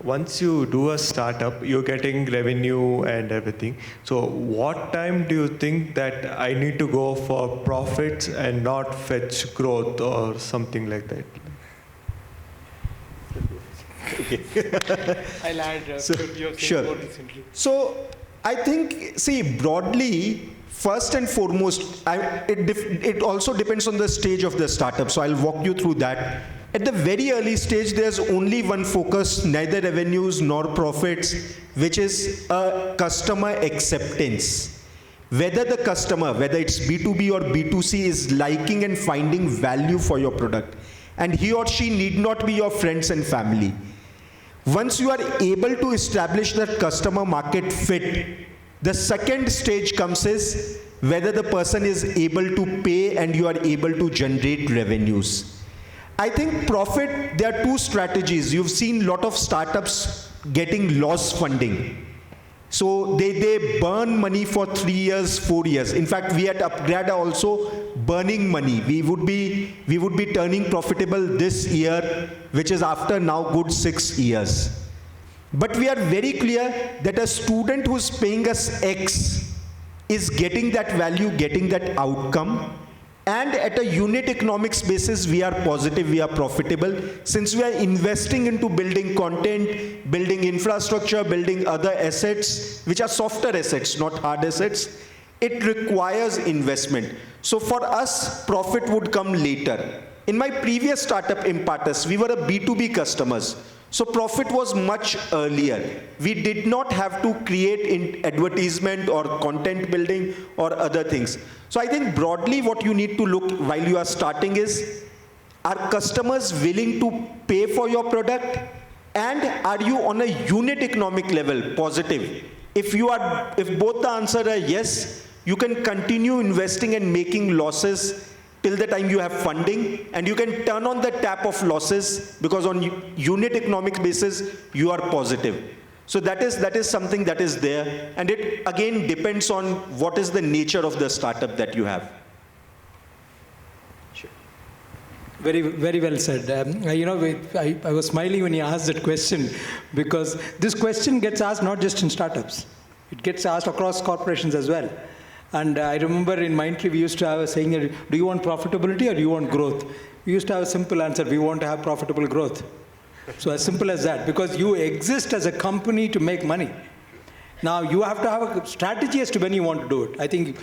once you do a startup, you're getting revenue and everything. So what time do you think that I need to go for profits and not fetch growth or something like that? okay. I'll add So, to your sure. more recently. So I think, see, broadly, first and foremost, it also depends on the stage of the startup. So I'll walk you through that. At the very early stage, there's only one focus, neither revenues nor profits, which is customer acceptance. Whether the customer, whether it's B2B or B2C, is liking and finding value for your product. And he or she need not be your friends and family. Once you are able to establish that customer market fit, the second stage comes is whether the person is able to pay and you are able to generate revenues. I think profit, there are two strategies. You've seen a lot of startups getting loss funding. So they burn money for 3 years, 4 years. In fact, we at Upgrad are also burning money. We would be turning profitable this year, which is after now good 6 years. But we are very clear that a student who's paying us X is getting that value, getting that outcome. And at a unit economics basis, we are positive, we are profitable. Since we are investing into building content, building infrastructure, building other assets, which are softer assets, not hard assets, it requires investment. So for us, profit would come later. In my previous startup, Impartus, we were a B2B customers. So profit was much earlier. We did not have to create advertisement or content building or other things. So I think broadly what you need to look while you are starting is, are customers willing to pay for your product? And are you on a unit economic level positive? If both the answer are yes, you can continue investing and making losses till the time you have funding, and you can turn on the tap of losses because on unit economic basis, you are positive. So that is something that is there, and it again depends on what is the nature of the startup that you have. Sure. Very, very well said. I was smiling when you asked that question, because this question gets asked not just in startups. It gets asked across corporations as well. And I remember in Mindtree, we used to have a saying, do you want profitability or do you want growth? We used to have a simple answer, we want to have profitable growth. So as simple as that, because you exist as a company to make money. Now you have to have a strategy as to when you want to do it. I think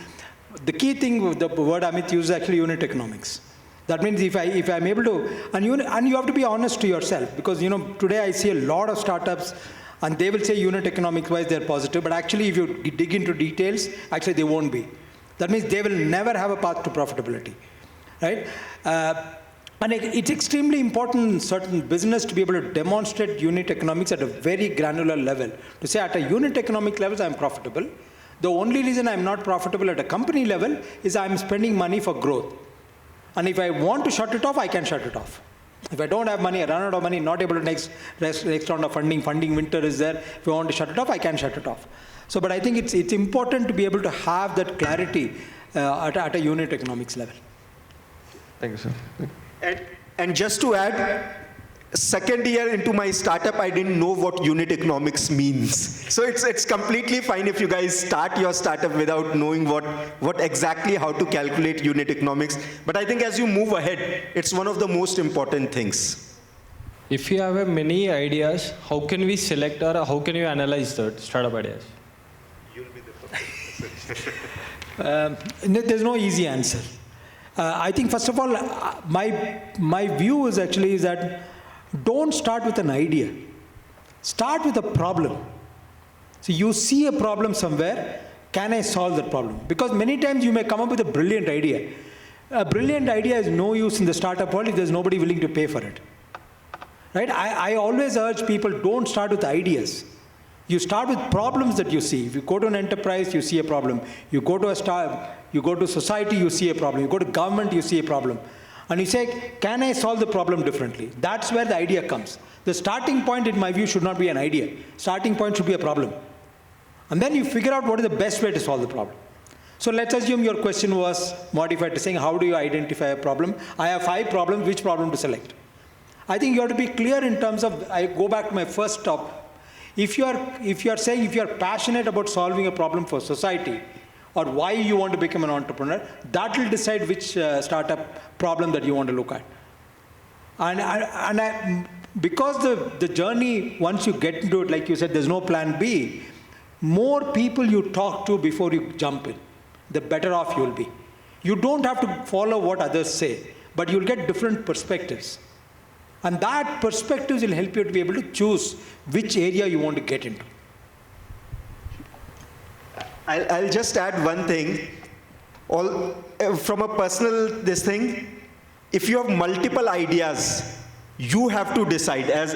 the key thing, the word Amit used is actually unit economics. That means if I'm able to, and you have to be honest to yourself, because today I see a lot of startups, and they will say unit economics wise they're positive, but actually if you dig into details, actually they won't be. That means they will never have a path to profitability, right? And it's extremely important in certain business to be able to demonstrate unit economics at a very granular level. To say at a unit economic level, I'm profitable. The only reason I'm not profitable at a company level is I'm spending money for growth. And if I want to shut it off, I can shut it off. If I don't have money, I run out of money, not able to next round of funding winter is there. If I want to shut it off, I can shut it off. So, but I think it's important to be able to have that clarity at a unit economics level. Thank you, sir. And just to add, second year into my startup, I didn't know what unit economics means. So it's completely fine if you guys start your startup without knowing what exactly how to calculate unit economics. But I think as you move ahead, it's one of the most important things. If you have many ideas, how can we select or how can you analyze the startup ideas? You'll be the first. There's no easy answer. I think first of all, my view is that don't start with an idea. Start with a problem. So you see a problem somewhere, can I solve that problem? Because many times you may come up with a brilliant idea. A brilliant idea is no use in the startup world if there's nobody willing to pay for it. Right? I always urge people, don't start with ideas. You start with problems that you see. If you go to an enterprise, you see a problem. You go to society, you see a problem. You go to government, you see a problem. And you say, can I solve the problem differently? That's where the idea comes. The starting point, in my view, should not be an idea. Starting point should be a problem. And then you figure out what is the best way to solve the problem. So let's assume your question was modified to saying, how do you identify a problem? I have 5 problems, which problem to select? I think you have to be clear in terms of, I go back to my first stop. If you are passionate about solving a problem for society, or why you want to become an entrepreneur, that will decide which startup problem that you want to look at. And because the journey, once you get into it, like you said, there's no plan B, more people you talk to before you jump in, the better off you'll be. You don't have to follow what others say, but you'll get different perspectives. And that perspectives will help you to be able to choose which area you want to get into. I'll just add one thing. From a personal this thing, if you have multiple ideas, you have to decide. As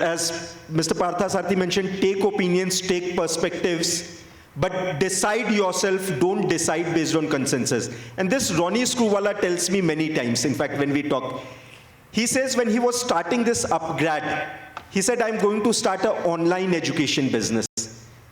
Mr. Parthasarthi mentioned, take opinions, take perspectives, but decide yourself. Don't decide based on consensus. And this Ronnie Screwvala tells me many times, in fact, when we talk. He says when he was starting this upgrad, he said, I'm going to start an online education business.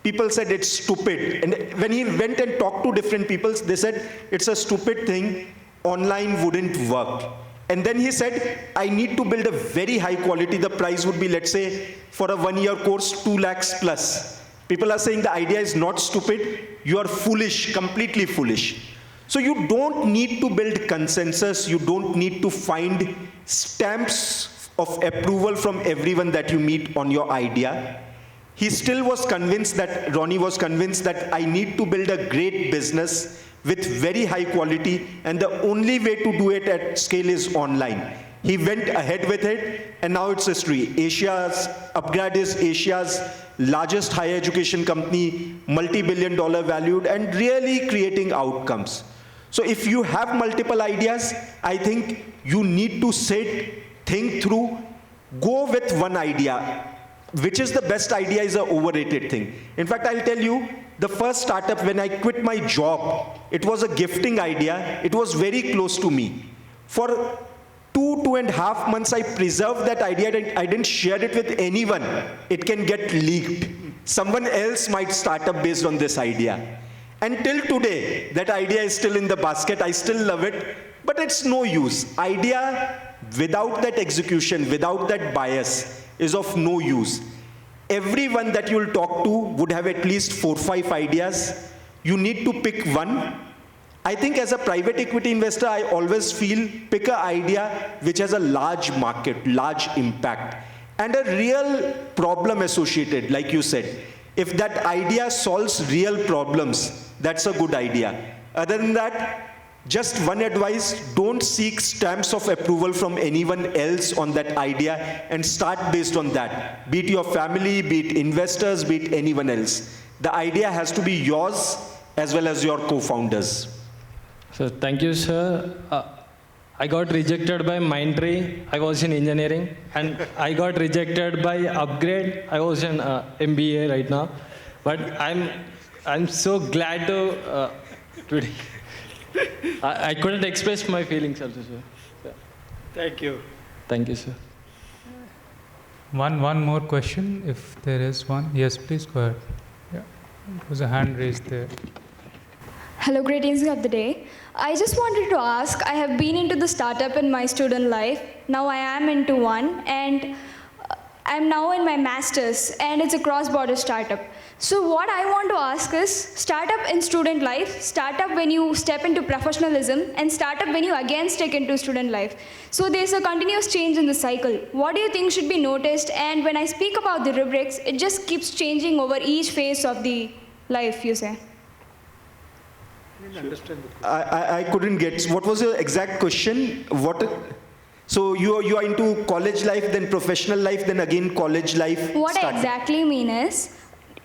People said it's stupid. And when he went and talked to different people, they said it's a stupid thing. Online wouldn't work. And then he said, I need to build a very high quality. The price would be, let's say, for a 1-year course, 2 lakhs plus. People are saying the idea is not stupid. You are foolish, completely foolish. So you don't need to build consensus. You don't need to find stamps of approval from everyone that you meet on your idea. He still was convinced that, Ronnie was convinced that I need to build a great business with very high quality, and the only way to do it at scale is online. He went ahead with it, and now it's history. Upgrad is Asia's largest higher education company, multi-billion-dollar valued, and really creating outcomes. So if you have multiple ideas, I think you need to sit, think through, go with one idea. Which is the best idea is an overrated thing. In fact, I'll tell you, the first startup, when I quit my job, it was a gifting idea. It was very close to me. For 2.5 months, I preserved that idea. I didn't share it with anyone. It can get leaked. Someone else might start up based on this idea. Until today, that idea is still in the basket. I still love it, but it's no use. Idea without that execution, without that bias, is of no use. Everyone that you'll talk to would have at least 4 or 5 ideas. You need to pick one. I think as a private equity investor, I always feel pick an idea which has a large market, large impact, and a real problem associated, like you said. If that idea solves real problems, that's a good idea. Other than that, just one advice, don't seek stamps of approval from anyone else on that idea and start based on that. Be it your family, be it investors, be it anyone else. The idea has to be yours as well as your co-founders. So thank you, sir. I got rejected by Mindtree. I was in engineering. And I got rejected by Upgrade. I was in MBA right now. But I'm so glad to today. I couldn't express my feelings also, sir. Thank you. Thank you, sir. One more question, if there is one. Yes, please go ahead. Yeah, there was a hand raised there. Hello, greetings of the day. I just wanted to ask, I have been into the startup in my student life. Now I am into one, and I'm now in my master's, and it's a cross-border startup. So what I want to ask is, startup in student life, startup when you step into professionalism, and startup when you again step into student life. So there's a continuous change in the cycle. What do you think should be noticed? And when I speak about the rubrics, it just keeps changing over each phase of the life, you say. I couldn't get, what was your exact question? So you are into college life, then professional life, then again college life? What I exactly mean is,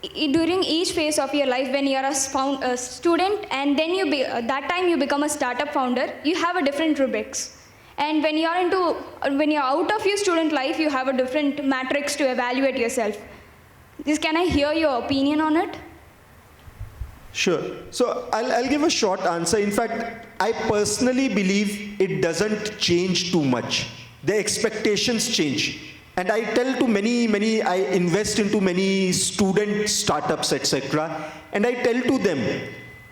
during each phase of your life, when you are a student, and then that time you become a startup founder, you have a different rubrics. And when you're out of your student life, you have a different matrix to evaluate yourself. Can I hear your opinion on it? Sure. So I'll give a short answer. In fact, I personally believe it doesn't change too much. The expectations change. And I tell to many, I invest into many student startups, etc. And I tell to them,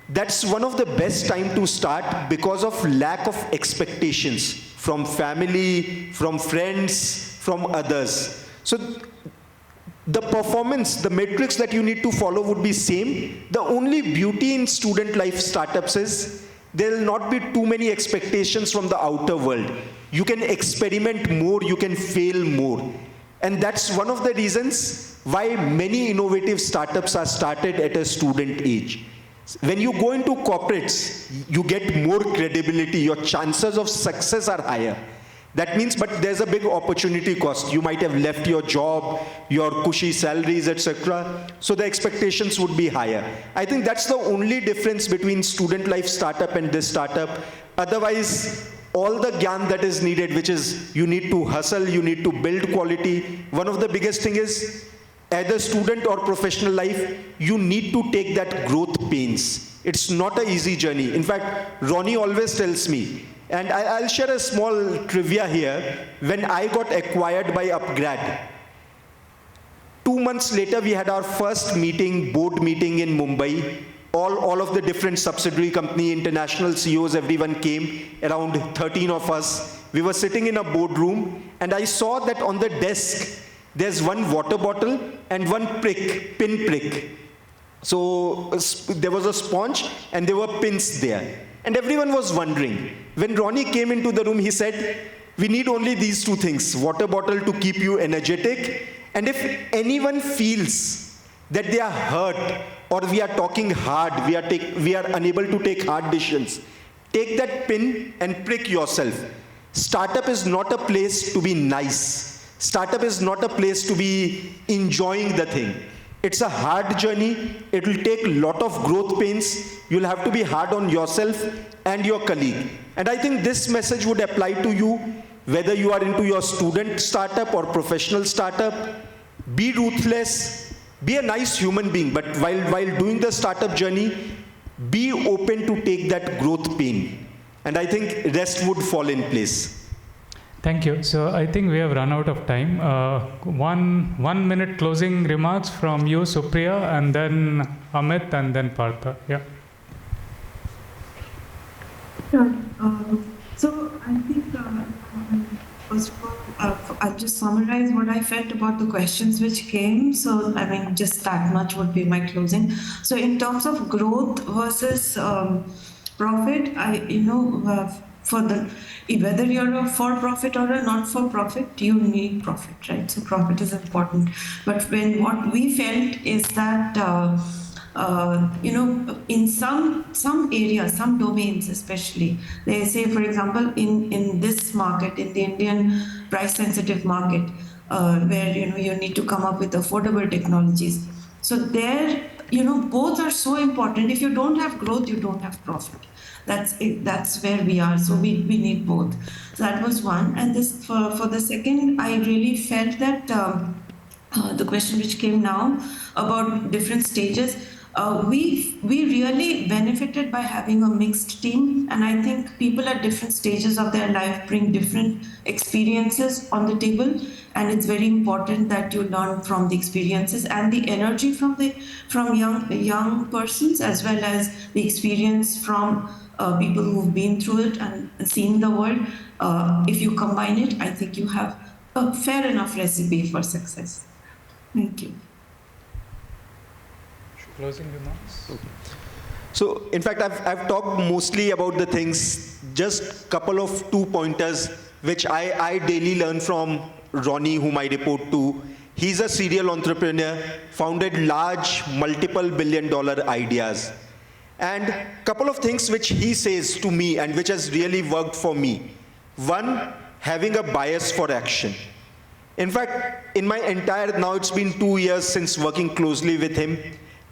that's one of the best time to start because of lack of expectations from family, from friends, from others. So the performance, the metrics that you need to follow would be same. The only beauty in student life startups is there will not be too many expectations from the outer world. You can experiment more, you can fail more. And that's one of the reasons why many innovative startups are started at a student age. When you go into corporates, you get more credibility, your chances of success are higher. That means, but there's a big opportunity cost. You might have left your job, your cushy salaries, etc. So the expectations would be higher. I think that's the only difference between student life startup and this startup. Otherwise, all the gyan that is needed, which is you need to hustle, you need to build quality. One of the biggest thing is, either student or professional life, you need to take that growth pains. It's not an easy journey. In fact, Ronnie always tells me, and I'll share a small trivia here. When I got acquired by Upgrad, 2 months later, we had our first meeting, board meeting in Mumbai. All of the different subsidiary company, international CEOs, everyone came, around 13 of us. We were sitting in a boardroom, and I saw that on the desk, there's one water bottle and one pin prick. So there was a sponge and there were pins there. And everyone was wondering. When Ronnie came into the room, he said, we need only these two things, water bottle to keep you energetic. And if anyone feels that they are hurt or we are talking hard, we are unable to take hard decisions, take that pin and prick yourself. Startup is not a place to be nice. Startup is not a place to be enjoying the thing. It's a hard journey. It will take a lot of growth pains. You'll have to be hard on yourself and your colleague. And I think this message would apply to you, whether you are into your student startup or professional startup. Be ruthless, be a nice human being, but while doing the startup journey, be open to take that growth pain. And I think rest would fall in place. Thank you. So I think we have run out of time. 1 minute closing remarks from you, Supriya, and then Amit, and then Partha. Yeah. Sure. So I think, first of all, I'll just summarize what I felt about the questions which came. So, I mean, just that much would be my closing. So in terms of growth versus profit, whether you're a for-profit or a not-for-profit, you need profit, right? So profit is important. But what we felt is that, in some areas, some domains especially, they say, for example, in this market, in the Indian price-sensitive market, where, you need to come up with affordable technologies. So there, both are so important. If you don't have growth, you don't have profit. That's where we are. So we need both. So that was one. And this for the second, I really felt that the question which came now about different stages, we really benefited by having a mixed team. And I think people at different stages of their life bring different experiences on the table. And it's very important that you learn from the experiences and the energy from young persons, as well as the experience from people who've been through it and seen the world. If you combine it, I think you have a fair enough recipe for success. Thank you. Closing remarks. Okay. So, in fact, I've talked mostly about the things, just couple of 2 pointers, which I daily learn from Ronnie, whom I report to. He's a serial entrepreneur, founded large, multiple billion-dollar ideas. And a couple of things which he says to me and which has really worked for me. One, having a bias for action. In fact, in my entire, now it's been 2 years since working closely with him,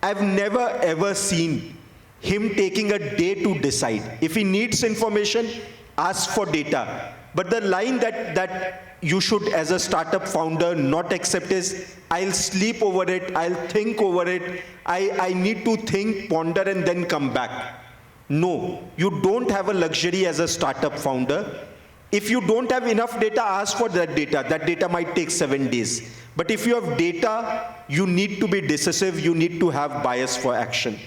I've never ever seen him taking a day to decide. If he needs information, ask for data. But the line that you should, as a startup founder, not accept is, I'll sleep over it, I'll think over it, I need to think, ponder, and then come back. No, you don't have a luxury as a startup founder. If you don't have enough data, ask for that data. That data might take 7 days. But if you have data, you need to be decisive, you need to have bias for action.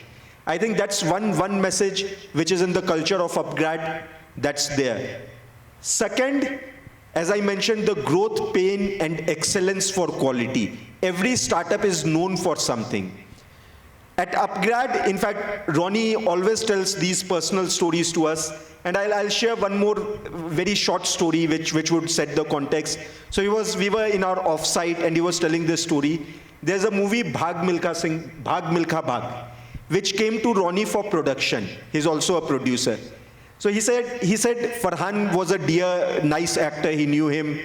I think that's one message which is in the culture of Upgrad, that's there. Second, as I mentioned, the growth, pain, and excellence for quality. Every startup is known for something. At Upgrad, in fact, Ronnie always tells these personal stories to us. And I'll share one more very short story which would set the context. So we were in our offsite and he was telling this story. There's a movie, Bhag Milkha Bhag, which came to Ronnie for production. He's also a producer. So he said Farhan was a dear, nice actor. He knew him.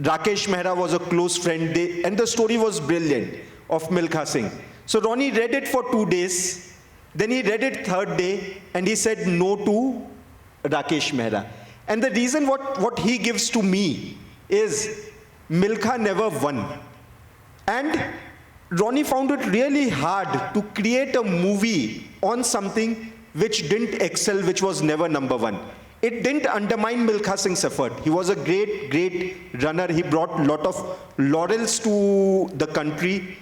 Rakesh Mehra was a close friend. And the story was brilliant of Milkha Singh. So Ronnie read it for 2 days. Then he read it third day and he said no to Rakesh Mehra. And the reason what he gives to me is Milkha never won. And Ronnie found it really hard to create a movie on something which didn't excel, which was never number one. It didn't undermine Milkha Singh's effort. He was a great, great runner. He brought a lot of laurels to the country.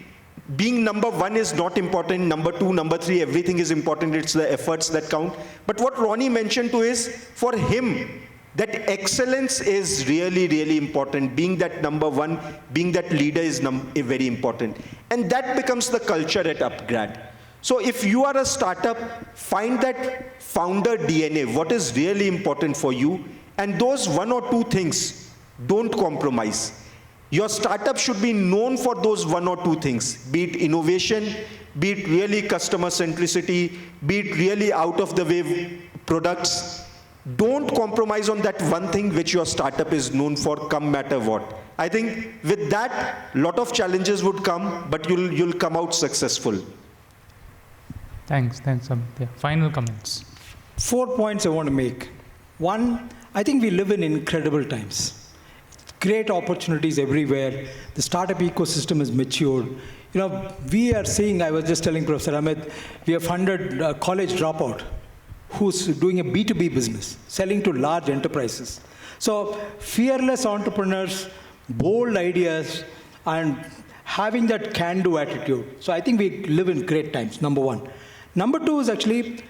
Being number one is not important. Number two, number three, everything is important. It's the efforts that count. But what Ronnie mentioned too is, for him, that excellence is really, really important. Being that number one, being that leader is very important. And that becomes the culture at Upgrad. So if you are a startup, find that founder DNA, what is really important for you, and those 1 or 2 things, don't compromise. Your startup should be known for those 1 or 2 things, be it innovation, be it really customer centricity, be it really out of the way products. Don't compromise on that one thing which your startup is known for, come matter what. I think with that, a lot of challenges would come, but you'll come out successful. Thanks, Amit. Yeah. Final comments. 4 points I want to make. One, I think we live in incredible times. Great opportunities everywhere. The startup ecosystem is matured. You know, we are seeing, I was just telling Professor Amit, we have funded a college dropout who's doing a B2B business, selling to large enterprises. So fearless entrepreneurs, bold ideas, and having that can-do attitude. So I think we live in great times, number one. Number two is actually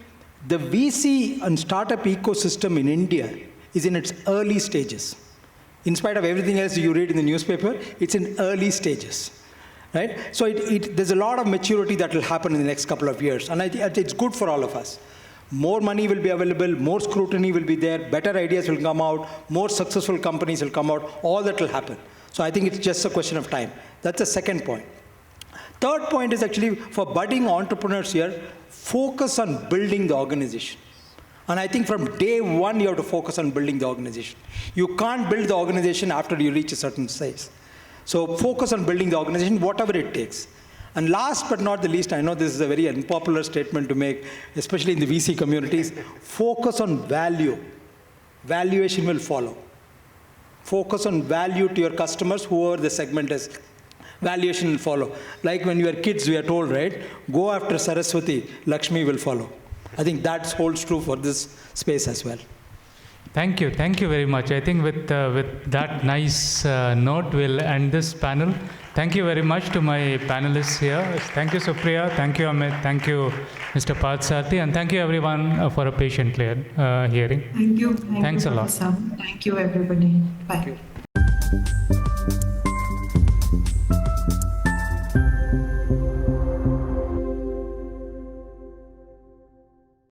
the VC and startup ecosystem in India is in its early stages. In spite of everything else you read in the newspaper, it's in early stages, right? So there's a lot of maturity that will happen in the next couple of years, and I think it's good for all of us. More money will be available, more scrutiny will be there, better ideas will come out, more successful companies will come out, all that will happen. So I think it's just a question of time. That's the second point. Third point is actually for budding entrepreneurs here, focus on building the organization. And I think from day one, you have to focus on building the organization. You can't build the organization after you reach a certain size. So focus on building the organization, whatever it takes. And last but not the least, I know this is a very unpopular statement to make, especially in the VC communities, focus on value. Valuation will follow. Focus on value to your customers, whoever the segment is. Valuation will follow. Like when we were kids, we are told, right? Go after Saraswati, Lakshmi will follow. I think that holds true for this space as well. Thank you very much. I think with that nice note, we'll end this panel. Thank you very much to my panelists here. Thank you, Supriya. Thank you, Amit. Thank you, Mr. Parthasarathi. And thank you, everyone, for a patient hearing. Thank you. Thanks a lot. Thank you, everybody. Bye. Thank you.